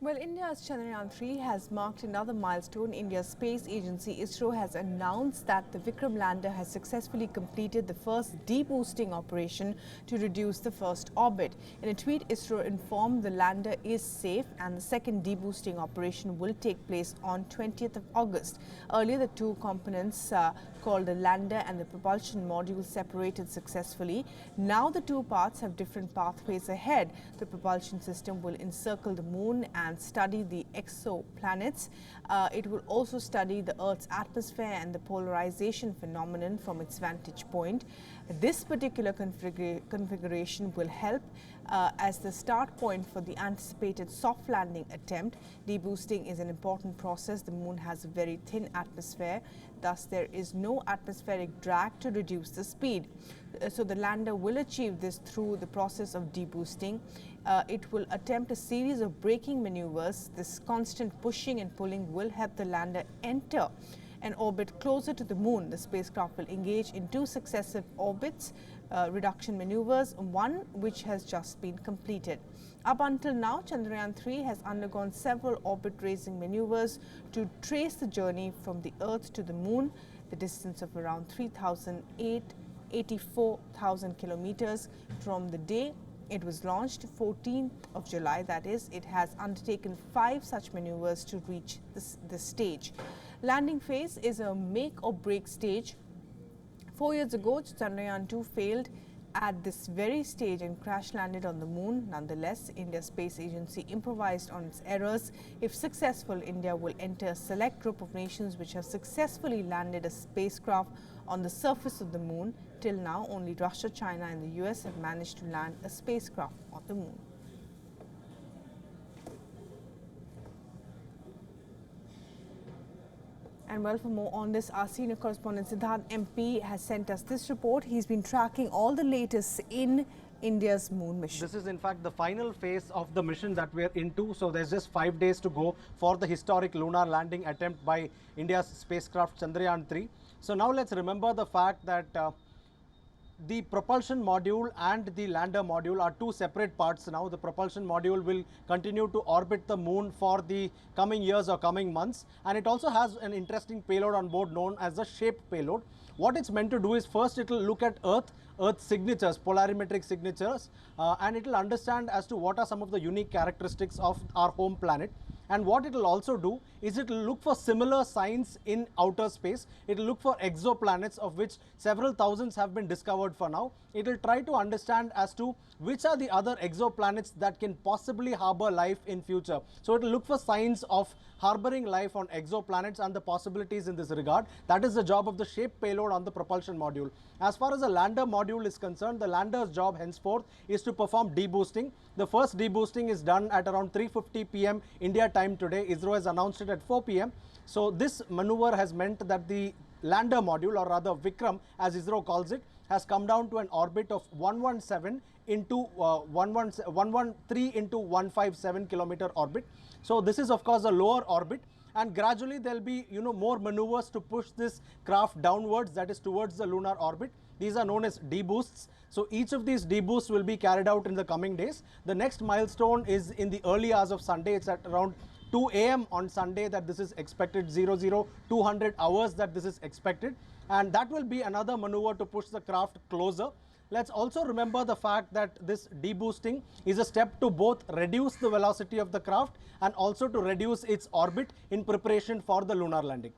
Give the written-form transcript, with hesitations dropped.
Well, India's Chandrayaan-3 has marked another milestone. India's space agency ISRO has announced that the Vikram Lander has successfully completed the first deboosting operation to reduce the first orbit. In a tweet, ISRO informed the lander is safe and the second deboosting operation will take place on 20th of August. Earlier, the two components called the lander and the propulsion module separated successfully. Now the two parts have different pathways ahead. The propulsion system will encircle the moon and study the exoplanets. It will also study the Earth's atmosphere and the polarization phenomenon from its vantage point. This particular configuration will help as the start point for the anticipated soft landing attempt. Deboosting is an important process. The moon has a very thin atmosphere, thus there is no atmospheric drag to reduce the speed. So the lander will achieve this through the process of deboosting. It will attempt a series of braking maneuvers. This constant pushing and pulling will help the lander enter an orbit closer to the moon. The spacecraft will engage in two successive orbits reduction maneuvers, one which has just been completed. Up until now, Chandrayaan-3 has undergone several orbit-raising maneuvers to trace the journey from the Earth to the moon, the distance of around 84,000 kilometers from the day it was launched, 14th of July, that is. It has undertaken 5 such maneuvers to reach this stage. Landing phase is a make or break stage. 4 years ago, Chandrayaan-2 failed at this very stage and crash landed on the moon. Nonetheless, India's space agency improvised on its errors. If successful, India will enter a select group of nations which have successfully landed a spacecraft on the surface of the moon. Till now, only Russia, China and the US have managed to land a spacecraft on the moon. And well, for more on this, our senior correspondent Siddharth MP has sent us this report. He's been tracking all the latest in India's moon mission. This is in fact the final phase of the mission that we're into. So there's just 5 days to go for the historic lunar landing attempt by India's spacecraft Chandrayaan-3. So now let's remember the fact that the propulsion module and the lander module are two separate parts now. The propulsion module will continue to orbit the moon for the coming years or coming months, and it also has an interesting payload on board known as the SHAPE payload. What it's meant to do is first it will look at Earth's signatures, polarimetric signatures, and it will understand as to what are some of the unique characteristics of our home planet. And what it will also do is it will look for similar signs in outer space. It will look for exoplanets, of which several thousands have been discovered for now. It will try to understand as to which are the other exoplanets that can possibly harbor life in future. So it will look for signs of harboring life on exoplanets and the possibilities in this regard. That is the job of the SHAPE payload on the propulsion module. As far as the lander module is concerned, the lander's job henceforth is to perform deboosting. The first deboosting is done at around 3:50 p.m. India time today. ISRO has announced it at 4 p.m. So this maneuver has meant that the lander module, or rather Vikram as ISRO calls it, has come down to an orbit of 113 into 157 kilometer orbit. So this is of course a lower orbit, and gradually there will be more maneuvers to push this craft downwards, that is towards the lunar orbit. These are known as deboosts. So each of these deboosts will be carried out in the coming days. The next milestone is in the early hours of Sunday. It's at around 2 a.m. on Sunday that this is expected, 200 hours that this is expected, and that will be another maneuver to push the craft closer. Let's also remember the fact that this deboosting is a step to both reduce the velocity of the craft and also to reduce its orbit in preparation for the lunar landing.